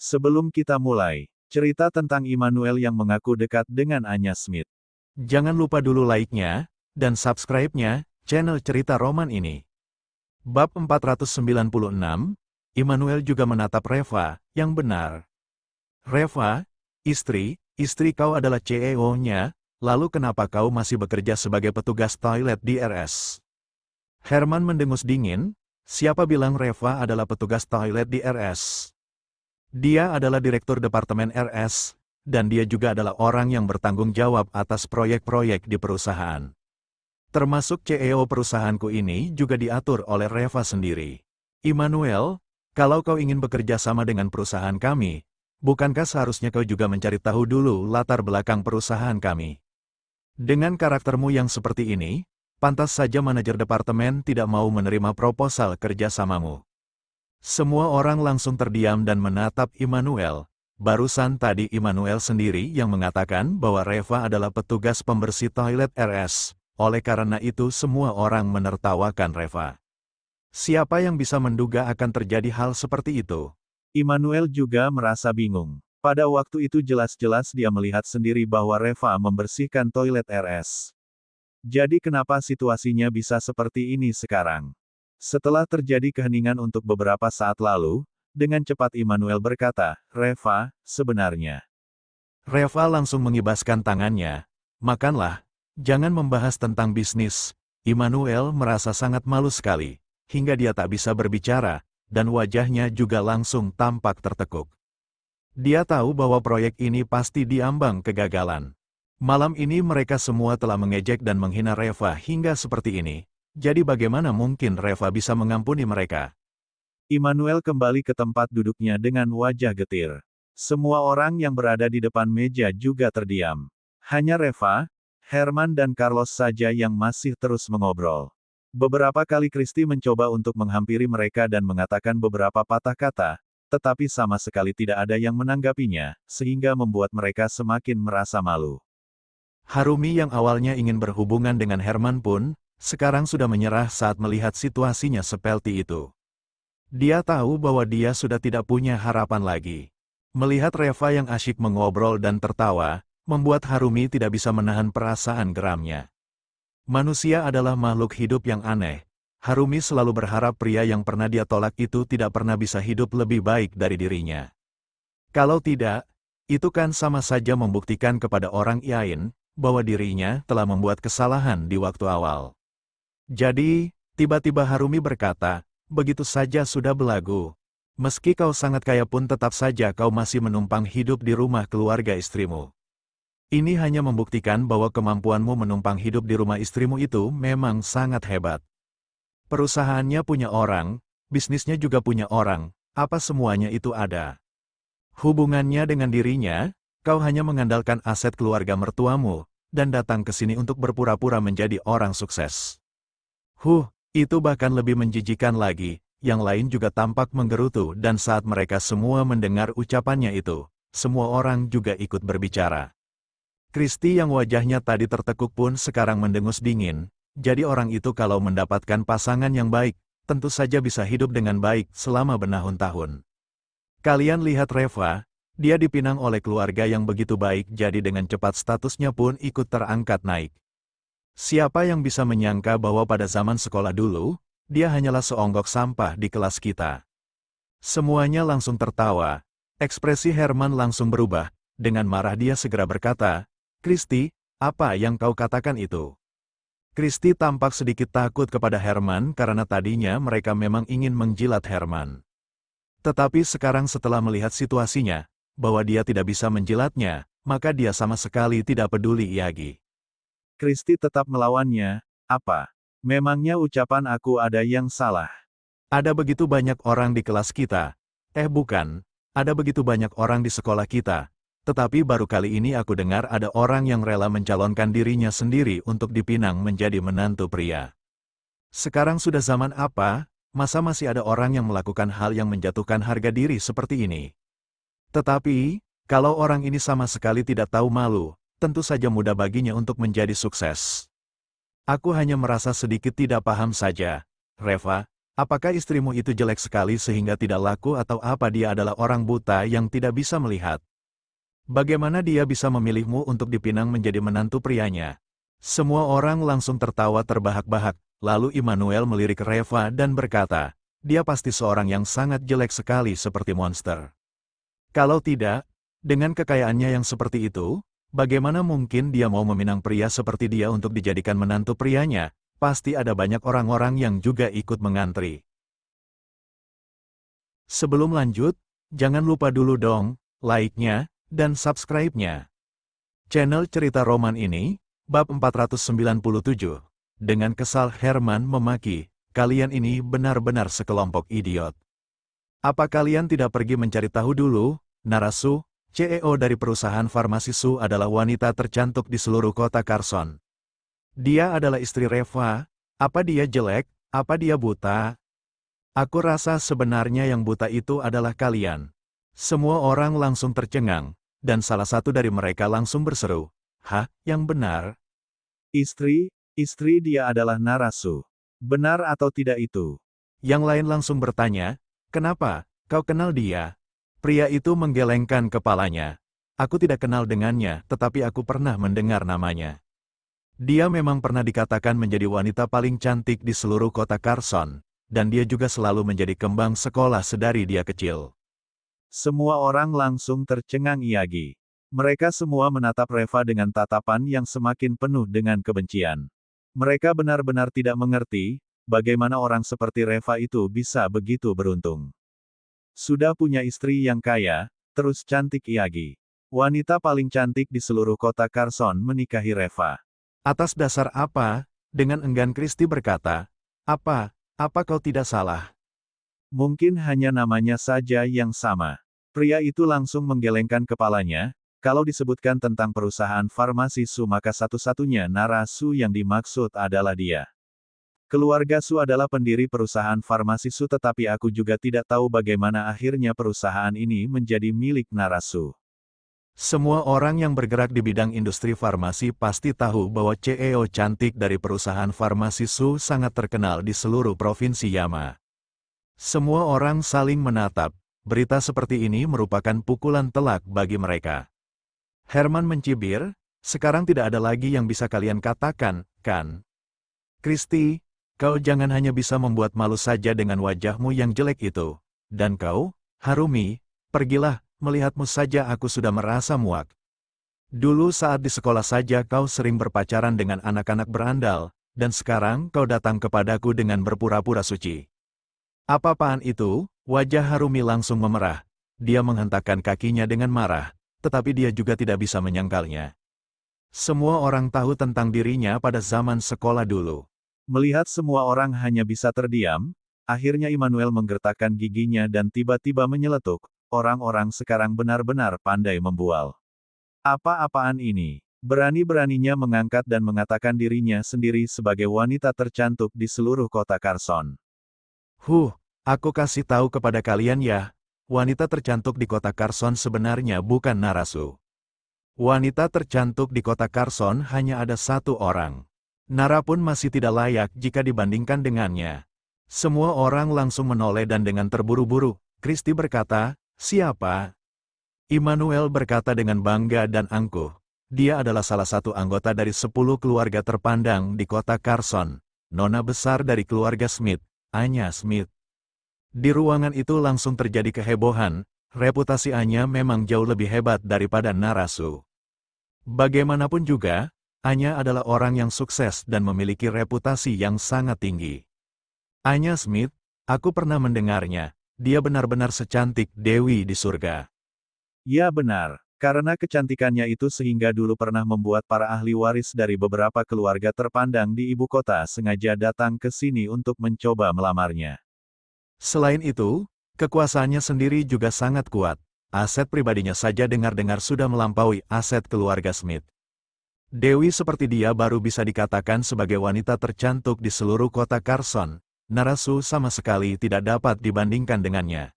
Sebelum kita mulai, cerita tentang Immanuel yang mengaku dekat dengan Anya Smith. Jangan lupa dulu like-nya, dan subscribe-nya, channel cerita roman ini. Bab 496, Immanuel juga menatap Reva, yang benar. Reva, istri kau adalah CEO-nya, lalu kenapa kau masih bekerja sebagai petugas toilet di RS? Herman mendengus dingin, siapa bilang Reva adalah petugas toilet di RS? Dia adalah direktur departemen RS, dan dia juga adalah orang yang bertanggung jawab atas proyek-proyek di perusahaan. Termasuk CEO perusahaanku ini juga diatur oleh Reva sendiri. Immanuel, kalau kau ingin bekerja sama dengan perusahaan kami, bukankah seharusnya kau juga mencari tahu dulu latar belakang perusahaan kami? Dengan karaktermu yang seperti ini, pantas saja manajer departemen tidak mau menerima proposal kerjasamamu. Semua orang langsung terdiam dan menatap Immanuel. Barusan tadi Immanuel sendiri yang mengatakan bahwa Reva adalah petugas pembersih toilet RS. Oleh karena itu semua orang menertawakan Reva. Siapa yang bisa menduga akan terjadi hal seperti itu? Immanuel juga merasa bingung. Pada waktu itu jelas-jelas dia melihat sendiri bahwa Reva membersihkan toilet RS. Jadi kenapa situasinya bisa seperti ini sekarang? Setelah terjadi keheningan untuk beberapa saat lalu, dengan cepat Immanuel berkata, Reva, sebenarnya. Reva langsung mengibaskan tangannya. Makanlah, jangan membahas tentang bisnis. Immanuel merasa sangat malu sekali, hingga dia tak bisa berbicara, dan wajahnya juga langsung tampak tertekuk. Dia tahu bahwa proyek ini pasti diambang kegagalan. Malam ini mereka semua telah mengejek dan menghina Reva hingga seperti ini. Jadi bagaimana mungkin Reva bisa mengampuni mereka? Immanuel kembali ke tempat duduknya dengan wajah getir. Semua orang yang berada di depan meja juga terdiam. Hanya Reva, Herman dan Carlos saja yang masih terus mengobrol. Beberapa kali Christy mencoba untuk menghampiri mereka dan mengatakan beberapa patah kata, tetapi sama sekali tidak ada yang menanggapinya, sehingga membuat mereka semakin merasa malu. Harumi yang awalnya ingin berhubungan dengan Herman pun, sekarang sudah menyerah saat melihat situasinya seperti itu. Dia tahu bahwa dia sudah tidak punya harapan lagi. Melihat Reva yang asyik mengobrol dan tertawa, membuat Harumi tidak bisa menahan perasaan geramnya. Manusia adalah makhluk hidup yang aneh. Harumi selalu berharap pria yang pernah dia tolak itu tidak pernah bisa hidup lebih baik dari dirinya. Kalau tidak, itu kan sama saja membuktikan kepada orang lain bahwa dirinya telah membuat kesalahan di waktu awal. Jadi, tiba-tiba Harumi berkata, begitu saja sudah belagu. Meski kau sangat kaya pun tetap saja kau masih menumpang hidup di rumah keluarga istrimu. Ini hanya membuktikan bahwa kemampuanmu menumpang hidup di rumah istrimu itu memang sangat hebat. Perusahaannya punya orang, bisnisnya juga punya orang, apa semuanya itu ada. Hubungannya dengan dirinya, kau hanya mengandalkan aset keluarga mertuamu, dan datang ke sini untuk berpura-pura menjadi orang sukses. Itu bahkan lebih menjijikan lagi, yang lain juga tampak menggerutu dan saat mereka semua mendengar ucapannya itu, semua orang juga ikut berbicara. Christy yang wajahnya tadi tertekuk pun sekarang mendengus dingin, jadi orang itu kalau mendapatkan pasangan yang baik, tentu saja bisa hidup dengan baik selama bertahun-tahun. Kalian lihat Reva, dia dipinang oleh keluarga yang begitu baik jadi dengan cepat statusnya pun ikut terangkat naik. Siapa yang bisa menyangka bahwa pada zaman sekolah dulu, dia hanyalah seonggok sampah di kelas kita. Semuanya langsung tertawa, ekspresi Herman langsung berubah, dengan marah dia segera berkata, Christy, apa yang kau katakan itu? Christy tampak sedikit takut kepada Herman karena tadinya mereka memang ingin menjilat Herman. Tetapi sekarang setelah melihat situasinya, bahwa dia tidak bisa menjilatnya, maka dia sama sekali tidak peduli lagi. Christy tetap melawannya, apa? Memangnya ucapan aku ada yang salah? Ada begitu banyak orang di kelas kita. Bukan, ada begitu banyak orang di sekolah kita. Tetapi baru kali ini aku dengar ada orang yang rela mencalonkan dirinya sendiri untuk dipinang menjadi menantu pria. Sekarang sudah zaman apa, masa masih ada orang yang melakukan hal yang menjatuhkan harga diri seperti ini? Tetapi, kalau orang ini sama sekali tidak tahu malu, tentu saja mudah baginya untuk menjadi sukses. Aku hanya merasa sedikit tidak paham saja, Reva, Apakah istrimu itu jelek sekali sehingga tidak laku atau apa dia adalah orang buta yang tidak bisa melihat? Bagaimana dia bisa memilihmu untuk dipinang menjadi menantu prianya? Semua orang langsung tertawa terbahak-bahak, lalu Immanuel melirik Reva dan berkata, dia pasti seorang yang sangat jelek sekali seperti monster. Kalau tidak, dengan kekayaannya yang seperti itu, bagaimana mungkin dia mau meminang pria seperti dia untuk dijadikan menantu prianya? Pasti ada banyak orang-orang yang juga ikut mengantri. Sebelum lanjut, jangan lupa dulu dong, like-nya, dan subscribe-nya. Channel Cerita Roman ini, bab 497. Dengan kesal Herman memaki, kalian ini benar-benar sekelompok idiot. Apa kalian tidak pergi mencari tahu dulu? Narasu, CEO dari perusahaan farmasi Su adalah wanita tercantik di seluruh kota Carson. Dia adalah istri Reva. Apa dia jelek? Apa dia buta? Aku rasa sebenarnya yang buta itu adalah kalian. Semua orang langsung tercengang, dan salah satu dari mereka langsung berseru, "Hah, yang benar?" Istri dia adalah Narasu. Benar atau tidak itu? Yang lain langsung bertanya, "Kenapa? Kau kenal dia?" Pria itu menggelengkan kepalanya. Aku tidak kenal dengannya, tetapi aku pernah mendengar namanya. Dia memang pernah dikatakan menjadi wanita paling cantik di seluruh kota Carson, dan dia juga selalu menjadi kembang sekolah sedari dia kecil. Semua orang langsung tercengang Iyagi. Mereka semua menatap Reva dengan tatapan yang semakin penuh dengan kebencian. Mereka benar-benar tidak mengerti, bagaimana orang seperti Reva itu bisa begitu beruntung. Sudah punya istri yang kaya, terus cantik Iyagi. Wanita paling cantik di seluruh kota Carson menikahi Reva. Atas dasar apa? Dengan enggan Christy berkata, apa kau tidak salah? Mungkin hanya namanya saja yang sama. Pria itu langsung menggelengkan kepalanya. Kalau disebutkan tentang perusahaan farmasi Su maka satu-satunya Narasu yang dimaksud adalah dia. Keluarga Su adalah pendiri perusahaan farmasi Su tetapi aku juga tidak tahu bagaimana akhirnya perusahaan ini menjadi milik Narasu. Semua orang yang bergerak di bidang industri farmasi pasti tahu bahwa CEO cantik dari perusahaan farmasi Su sangat terkenal di seluruh provinsi Yama. Semua orang saling menatap. Berita seperti ini merupakan pukulan telak bagi mereka. Herman mencibir, sekarang tidak ada lagi yang bisa kalian katakan, kan? Christy, kau jangan hanya bisa membuat malu saja dengan wajahmu yang jelek itu. Dan kau, Harumi, pergilah. Melihatmu saja aku sudah merasa muak. Dulu saat di sekolah saja kau sering berpacaran dengan anak-anak berandal, dan sekarang kau datang kepadaku dengan berpura-pura suci. Apa-apaan itu? Wajah Harumi langsung memerah. Dia menghentakkan kakinya dengan marah, tetapi dia juga tidak bisa menyangkalnya. Semua orang tahu tentang dirinya pada zaman sekolah dulu. Melihat semua orang hanya bisa terdiam, akhirnya Immanuel menggertakkan giginya dan tiba-tiba menyeletuk. Orang-orang sekarang benar-benar pandai membual. Apa-apaan ini? Berani-beraninya mengangkat dan mengatakan dirinya sendiri sebagai wanita tercantik di seluruh kota Carson. Aku kasih tahu kepada kalian ya, wanita tercantik di kota Carson sebenarnya bukan Narasu. Wanita tercantik di kota Carson hanya ada satu orang. Nara pun masih tidak layak jika dibandingkan dengannya. Semua orang langsung menoleh dan dengan terburu-buru, Christy berkata, "Siapa?" Immanuel berkata dengan bangga dan angkuh. Dia adalah salah satu anggota dari 10 keluarga terpandang di kota Carson. Nona besar dari keluarga Smith, Anya Smith. Di ruangan itu langsung terjadi kehebohan. Reputasi Anya memang jauh lebih hebat daripada Narasu. Bagaimanapun juga, Anya adalah orang yang sukses dan memiliki reputasi yang sangat tinggi. Anya Smith, aku pernah mendengarnya. Dia benar-benar secantik Dewi di surga. Ya benar, karena kecantikannya itu sehingga dulu pernah membuat para ahli waris dari beberapa keluarga terpandang di ibu kota sengaja datang ke sini untuk mencoba melamarnya. Selain itu, kekuasaannya sendiri juga sangat kuat. Aset pribadinya saja dengar-dengar sudah melampaui aset keluarga Smith. Dewi seperti dia baru bisa dikatakan sebagai wanita tercantik di seluruh kota Carson. Narasu sama sekali tidak dapat dibandingkan dengannya.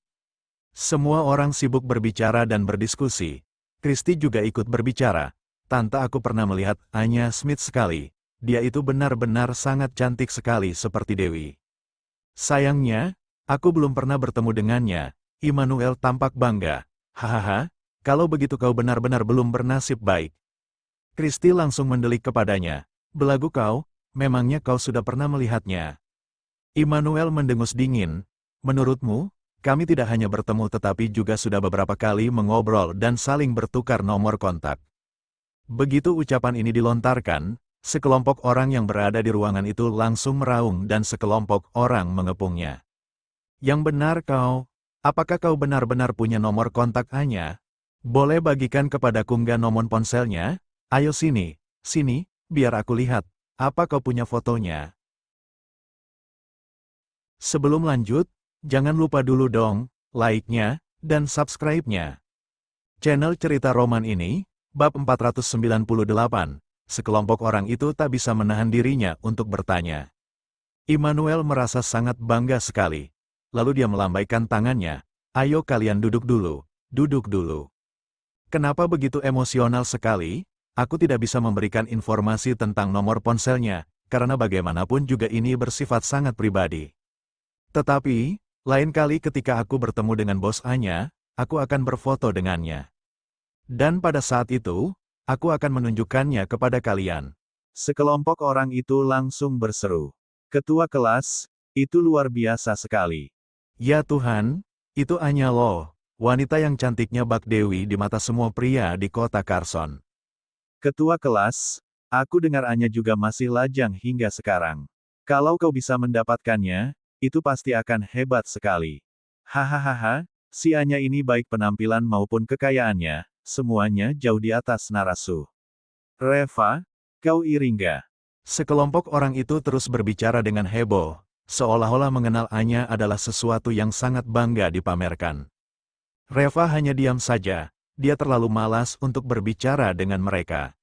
Semua orang sibuk berbicara dan berdiskusi. Christy juga ikut berbicara. Tante, aku pernah melihat Anya Smith sekali. Dia itu benar-benar sangat cantik sekali seperti Dewi. Sayangnya, aku belum pernah bertemu dengannya. Immanuel tampak bangga. Hahaha, kalau begitu kau benar-benar belum bernasib baik. Christie langsung mendelik kepadanya. Belagu kau, memangnya kau sudah pernah melihatnya? Immanuel mendengus dingin. Menurutmu, kami tidak hanya bertemu tetapi juga sudah beberapa kali mengobrol dan saling bertukar nomor kontak. Begitu ucapan ini dilontarkan, sekelompok orang yang berada di ruangan itu langsung meraung dan sekelompok orang mengepungnya. Yang benar kau, apakah kau benar-benar punya nomor kontak Anya? Boleh bagikan kepadaku nggak nomor ponselnya? Ayo sini, biar aku lihat, apa kau punya fotonya? Sebelum lanjut, jangan lupa dulu dong, like-nya, dan subscribe-nya. Channel Cerita Roman ini, bab 498, sekelompok orang itu tak bisa menahan dirinya untuk bertanya. Immanuel merasa sangat bangga sekali. Lalu dia melambaikan tangannya, ayo kalian duduk dulu, duduk dulu. Kenapa begitu emosional sekali? Aku tidak bisa memberikan informasi tentang nomor ponselnya, karena bagaimanapun juga ini bersifat sangat pribadi. Tetapi, lain kali ketika aku bertemu dengan bos Anya, aku akan berfoto dengannya. Dan pada saat itu, aku akan menunjukkannya kepada kalian. Sekelompok orang itu langsung berseru. Ketua kelas, itu luar biasa sekali. Ya Tuhan, itu Anya loh, wanita yang cantiknya bak dewi di mata semua pria di kota Carson. Ketua kelas, aku dengar Anya juga masih lajang hingga sekarang. Kalau kau bisa mendapatkannya, itu pasti akan hebat sekali. Hahaha, si Anya ini baik penampilan maupun kekayaannya, semuanya jauh di atas Narasu. Reva, kau iri nggak? Sekelompok orang itu terus berbicara dengan heboh, seolah-olah mengenal Anya adalah sesuatu yang sangat bangga dipamerkan. Reva hanya diam saja, dia terlalu malas untuk berbicara dengan mereka.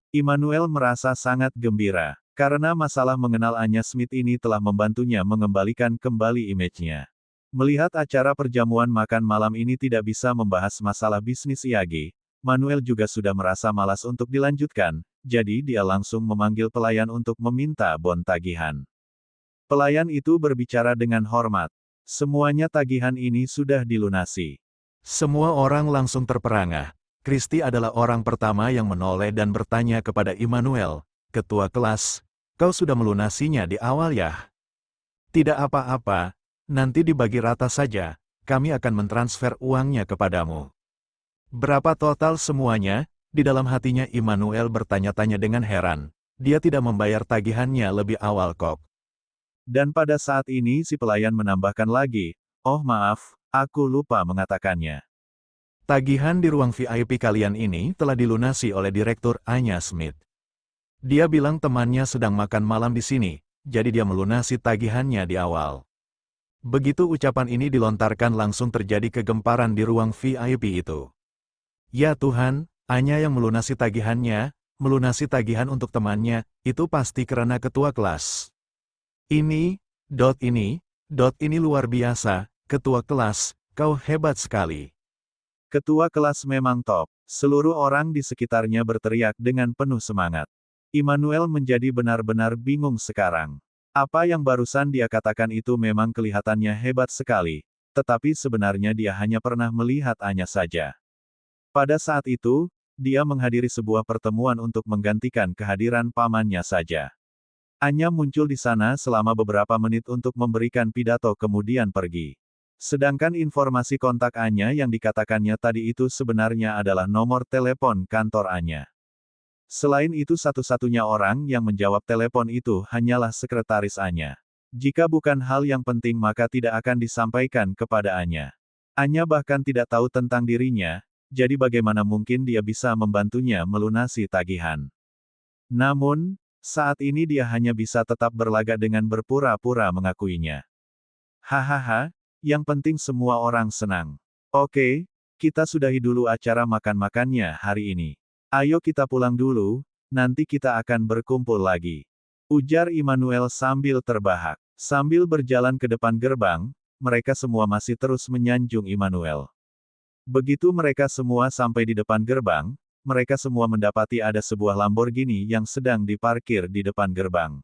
Immanuel merasa sangat gembira, karena masalah mengenal Anya Smith ini telah membantunya mengembalikan kembali image-nya. Melihat acara perjamuan makan malam ini tidak bisa membahas masalah bisnis Iyagi, Manuel juga sudah merasa malas untuk dilanjutkan, jadi dia langsung memanggil pelayan untuk meminta bon tagihan. Pelayan itu berbicara dengan hormat. Semuanya tagihan ini sudah dilunasi. Semua orang langsung terperangah. Christie adalah orang pertama yang menoleh dan bertanya kepada Immanuel, ketua kelas, kau sudah melunasinya di awal ya? Tidak apa-apa, nanti dibagi rata saja, kami akan mentransfer uangnya kepadamu. Berapa total semuanya? Di dalam hatinya Immanuel bertanya-tanya dengan heran. Dia tidak membayar tagihannya lebih awal kok. Dan pada saat ini si pelayan menambahkan lagi, oh maaf, aku lupa mengatakannya. Tagihan di ruang VIP kalian ini telah dilunasi oleh Direktur Anya Smith. Dia bilang temannya sedang makan malam di sini, jadi dia melunasi tagihannya di awal. Begitu ucapan ini dilontarkan langsung terjadi kegemparan di ruang VIP itu. Ya Tuhan, Anya yang melunasi tagihannya, melunasi tagihan untuk temannya, itu pasti karena ketua kelas. Ini luar biasa, ketua kelas, kau hebat sekali. Ketua kelas memang top. Seluruh orang di sekitarnya berteriak dengan penuh semangat. Immanuel menjadi benar-benar bingung sekarang. Apa yang barusan dia katakan itu memang kelihatannya hebat sekali, tetapi sebenarnya dia hanya pernah melihat Anya saja. Pada saat itu, dia menghadiri sebuah pertemuan untuk menggantikan kehadiran pamannya saja. Anya muncul di sana selama beberapa menit untuk memberikan pidato kemudian pergi. Sedangkan informasi kontak Anya yang dikatakannya tadi itu sebenarnya adalah nomor telepon kantor Anya. Selain itu satu-satunya orang yang menjawab telepon itu hanyalah sekretaris Anya. Jika bukan hal yang penting maka tidak akan disampaikan kepada Anya. Anya bahkan tidak tahu tentang dirinya, jadi bagaimana mungkin dia bisa membantunya melunasi tagihan. Namun, saat ini dia hanya bisa tetap berlagak dengan berpura-pura mengakuinya. Hahaha, yang penting semua orang senang. Oke, kita sudahi dulu acara makan-makannya hari ini. Ayo kita pulang dulu, nanti kita akan berkumpul lagi. Ujar Immanuel sambil terbahak. Sambil berjalan ke depan gerbang, mereka semua masih terus menyanjung Immanuel. Begitu mereka semua sampai di depan gerbang, mereka semua mendapati ada sebuah Lamborghini yang sedang diparkir di depan gerbang.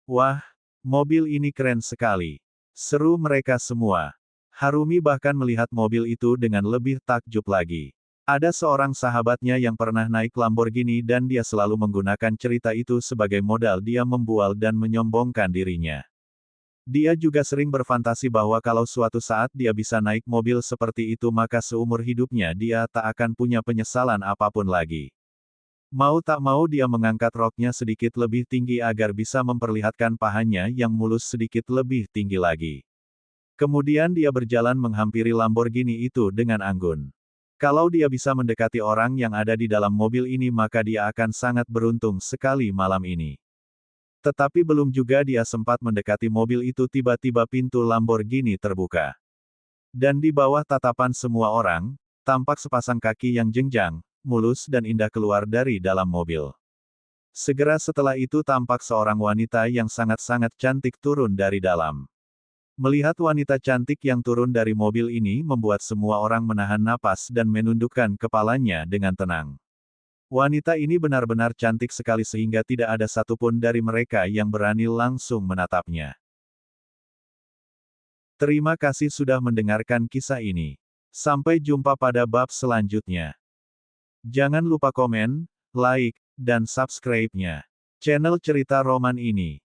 Wah, mobil ini keren sekali. Seru mereka semua. Harumi bahkan melihat mobil itu dengan lebih takjub lagi. Ada seorang sahabatnya yang pernah naik Lamborghini dan dia selalu menggunakan cerita itu sebagai modal dia membual dan menyombongkan dirinya. Dia juga sering berfantasi bahwa kalau suatu saat dia bisa naik mobil seperti itu maka seumur hidupnya dia tak akan punya penyesalan apapun lagi. Mau tak mau dia mengangkat roknya sedikit lebih tinggi agar bisa memperlihatkan pahanya yang mulus sedikit lebih tinggi lagi. Kemudian dia berjalan menghampiri Lamborghini itu dengan anggun. Kalau dia bisa mendekati orang yang ada di dalam mobil ini maka dia akan sangat beruntung sekali malam ini. Tetapi belum juga dia sempat mendekati mobil itu tiba-tiba pintu Lamborghini terbuka. Dan di bawah tatapan semua orang, tampak sepasang kaki yang jenjang, mulus dan indah keluar dari dalam mobil. Segera setelah itu tampak seorang wanita yang sangat-sangat cantik turun dari dalam. Melihat wanita cantik yang turun dari mobil ini membuat semua orang menahan napas dan menundukkan kepalanya dengan tenang. Wanita ini benar-benar cantik sekali sehingga tidak ada satupun dari mereka yang berani langsung menatapnya. Terima kasih sudah mendengarkan kisah ini. Sampai jumpa pada bab selanjutnya. Jangan lupa komen, like, dan subscribe-nya channel cerita roman ini.